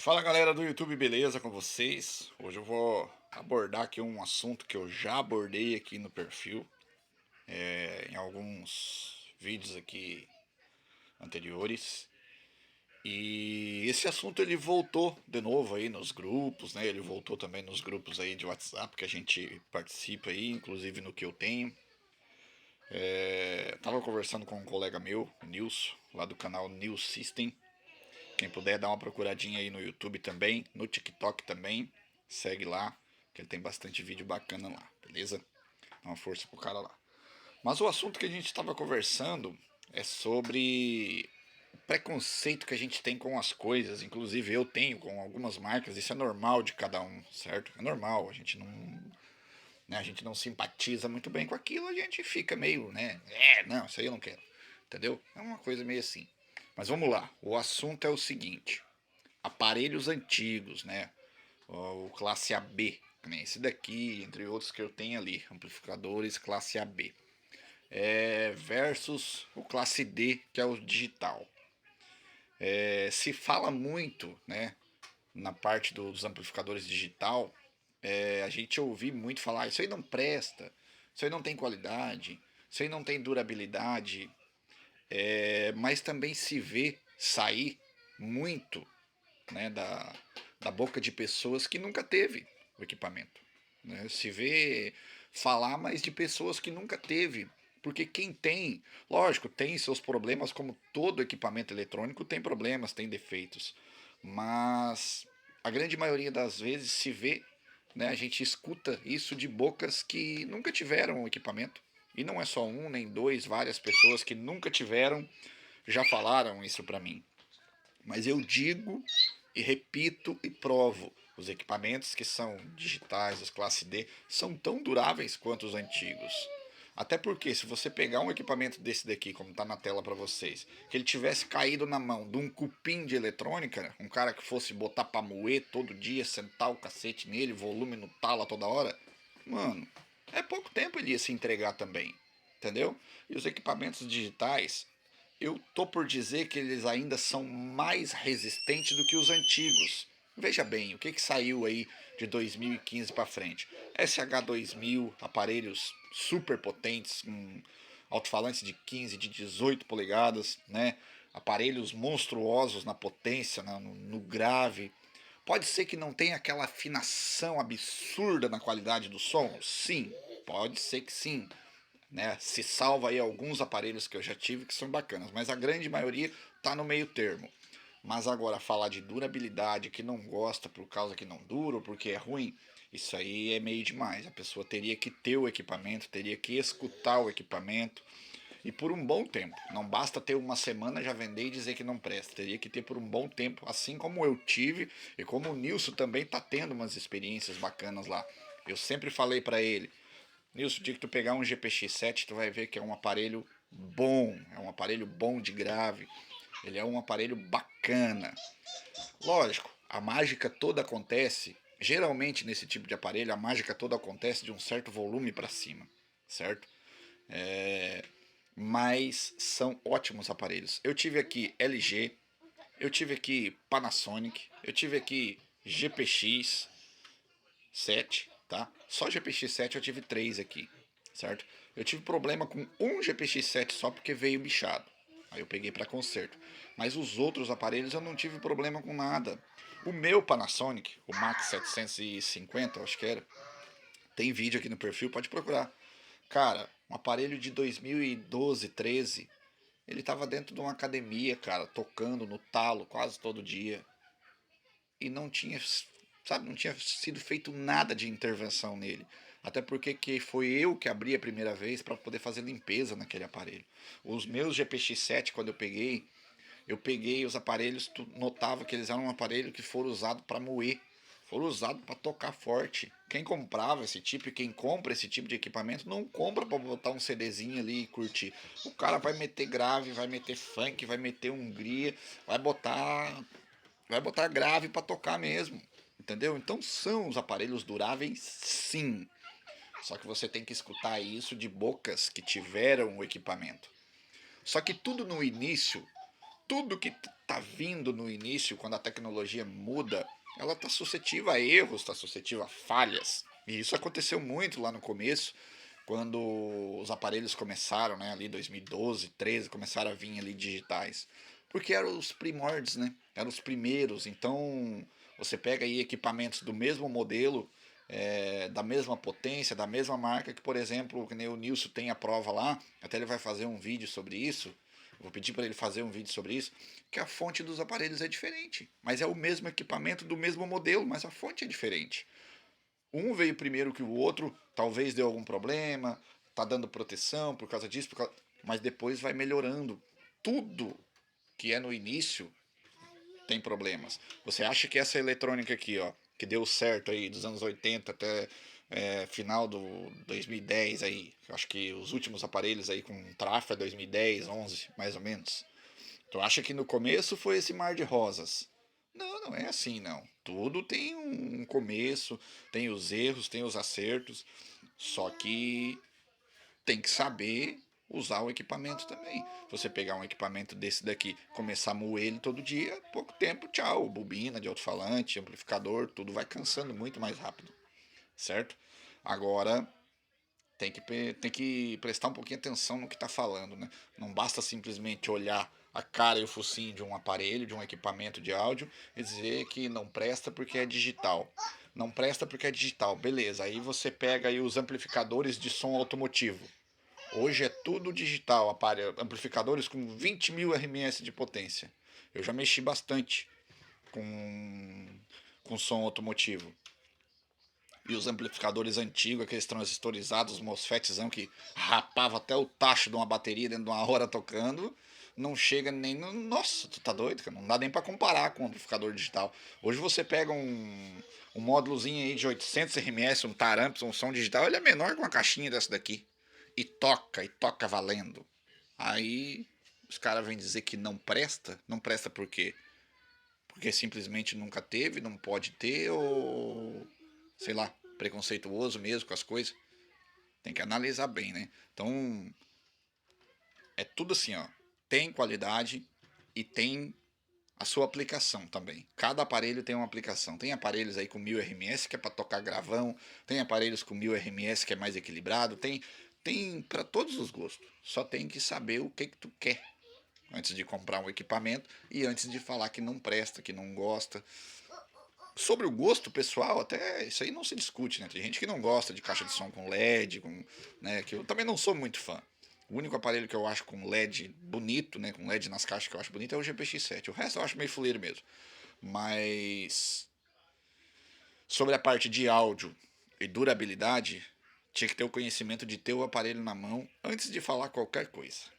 Fala galera do YouTube, beleza com vocês? Hoje eu vou abordar aqui um assunto que eu já abordei aqui no perfil, em alguns vídeos aqui anteriores. E esse assunto ele voltou de novo aí nos grupos, né? Ele voltou também nos grupos aí de WhatsApp que a gente participa aí, inclusive no que eu tenho. Tava conversando com um colega meu, o Nilson, lá do canal New System. Quem puder dar uma procuradinha aí no YouTube também, no TikTok também, segue lá, que ele tem bastante vídeo bacana lá, beleza? Dá uma força pro cara lá. Mas o assunto que a gente estava conversando é sobre o preconceito que a gente tem com as coisas, inclusive eu tenho com algumas marcas, isso é normal de cada um, certo? É normal, a gente não simpatiza muito bem com aquilo, a gente fica meio, né? Não, isso aí eu não quero. Entendeu? É uma coisa meio assim. Mas vamos lá, o assunto é o seguinte: aparelhos antigos, né? O classe AB, nem esse daqui, entre outros que eu tenho ali, amplificadores classe AB, versus o classe D, que é o digital. Se fala muito, né, na parte dos amplificadores digital, a gente ouvi muito falar: "Ah, isso aí não presta, isso aí não tem qualidade, isso aí não tem durabilidade", mas também se vê sair muito, né, da boca de pessoas que nunca teve o equipamento, né? Se vê falar, mas de pessoas que nunca teve, porque quem tem, lógico, tem seus problemas, como todo equipamento eletrônico tem problemas, tem defeitos, mas a grande maioria das vezes se vê, né, a gente escuta isso de bocas que nunca tiveram o equipamento. E não é só um, nem dois, várias pessoas que nunca tiveram já falaram isso para mim. Mas eu digo e repito e provo: os equipamentos que são digitais, os classe D, são tão duráveis quanto os antigos. Até porque, se você pegar um equipamento desse daqui, como está na tela para vocês, que ele tivesse caído na mão de um cupim de eletrônica, um cara que fosse botar para moer todo dia, sentar o cacete nele, volume no tala toda hora, mano, é pouco tempo ele ia se entregar também, entendeu? E os equipamentos digitais, eu tô por dizer que eles ainda são mais resistentes do que os antigos. Veja bem, o que, que saiu aí de 2015 para frente? SH2000, aparelhos super potentes, com alto-falantes de 15, de 18 polegadas, né? Aparelhos monstruosos na potência, no grave. Pode ser que não tenha aquela afinação absurda na qualidade do som? Sim, pode ser que sim, né? Se salva aí alguns aparelhos que eu já tive que são bacanas, mas a grande maioria tá no meio termo. Mas agora falar de durabilidade, que não gosta por causa que não dura ou porque é ruim, isso aí é meio demais. A pessoa teria que ter o equipamento, teria que escutar o equipamento e por um bom tempo. Não basta ter uma semana já vender e dizer que não presta. Teria que ter por um bom tempo, assim como eu tive e como o Nilson também tá tendo umas experiências bacanas lá. Eu sempre falei para ele: Nilson, o dia que tu pegar um GPX7, tu vai ver que é um aparelho bom, é um aparelho bom de grave, ele é um aparelho bacana. Lógico, a mágica toda acontece, geralmente nesse tipo de aparelho, a mágica toda acontece de um certo volume para cima, certo? Mas são ótimos aparelhos. Eu tive aqui LG, eu tive aqui Panasonic, eu tive aqui GPX 7, tá? Só GPX 7 eu tive 3 aqui, certo? Eu tive problema com um GPX 7 só porque veio bichado. Aí eu peguei para conserto. Mas os outros aparelhos eu não tive problema com nada. O meu Panasonic, o Max 750, acho que era, tem vídeo aqui no perfil, pode procurar. Cara, um aparelho de 2012, 13, ele tava dentro de uma academia, cara, tocando no talo quase todo dia. E não tinha, sabe, não tinha sido feito nada de intervenção nele. Até porque que foi eu que abri a primeira vez para poder fazer limpeza naquele aparelho. Os meus GPX 7, quando eu peguei os aparelhos, tu notava que eles eram um aparelho que foram usados para moer, foram usados para tocar forte. Quem comprava esse tipo e quem compra esse tipo de equipamento não compra para botar um CDzinho ali e curtir. O cara vai meter grave, vai meter funk, vai meter Hungria, vai botar grave para tocar mesmo, entendeu? Então são os aparelhos duráveis, sim. Só que você tem que escutar isso de bocas que tiveram o equipamento. Só que tudo no início tudo que tá vindo no início, quando a tecnologia muda, ela tá suscetível a erros, tá suscetível a falhas. E isso aconteceu muito lá no começo, quando os aparelhos começaram, né, ali 2012, 13, começaram a vir ali digitais. Porque eram os primórdios, né? Eram os primeiros. Então, você pega aí equipamentos do mesmo modelo, da mesma potência, da mesma marca, que, por exemplo, que nem o Nilson tem a prova lá, até ele vai fazer um vídeo sobre isso. Vou pedir para ele fazer um vídeo sobre isso, que a fonte dos aparelhos é diferente, mas é o mesmo equipamento do mesmo modelo, mas a fonte é diferente. Um veio primeiro que o outro, talvez deu algum problema, tá dando proteção por causa disso, mas depois vai melhorando. Tudo que é no início tem problemas. Você acha que essa eletrônica aqui, ó, que deu certo aí dos anos 80 até final do 2010 aí, acho que os últimos aparelhos aí com tráfego é 2010, 11, mais ou menos. Tu acha que no começo foi esse mar de rosas? Não, não é assim não. Tudo tem um começo, tem os erros, tem os acertos, só que tem que saber usar o equipamento também. Você pegar um equipamento desse daqui, começar a moer ele todo dia, pouco tempo, tchau. Bobina de alto-falante, amplificador, tudo vai cansando muito mais rápido, certo? Agora tem que prestar um pouquinho atenção no que está falando, né? Não basta simplesmente olhar a cara e o focinho de um aparelho, de um equipamento de áudio e dizer que não presta porque é digital. Não presta porque é digital, beleza. Aí você pega aí os amplificadores de som automotivo. Hoje é tudo digital, amplificadores com 20 mil RMS de potência. Eu já mexi bastante com som automotivo. E os amplificadores antigos, aqueles transistorizados, os MOSFETzão que rapava até o tacho de uma bateria dentro de uma hora tocando, não chega nem no... Nossa, tu tá doido, cara? Não dá nem para comparar com o amplificador digital. Hoje você pega um módulozinho aí de 800 RMS, um Taramps, um som digital, ele é menor que uma caixinha dessa daqui. E toca valendo. Aí os caras vêm dizer que não presta. Não presta por quê? Porque simplesmente nunca teve, não pode ter, ou sei lá, preconceituoso mesmo com as coisas. Tem que analisar bem, né? Então, é tudo assim, ó. Tem qualidade e tem a sua aplicação também. Cada aparelho tem uma aplicação. Tem aparelhos aí com 1000 RMS que é para tocar gravão, tem aparelhos com 1000 RMS que é mais equilibrado, tem para todos os gostos. Só tem que saber o que tu quer antes de comprar um equipamento e antes de falar que não presta, que não gosta. Sobre o gosto pessoal, até isso aí não se discute, né? Tem gente que não gosta de caixa de som com LED, né? Que eu também não sou muito fã. O único aparelho que eu acho com LED bonito, né? Com LED nas caixas que eu acho bonito é o GPX7. O resto eu acho meio fuleiro mesmo. Mas sobre a parte de áudio e durabilidade, tinha que ter o conhecimento de ter o aparelho na mão antes de falar qualquer coisa.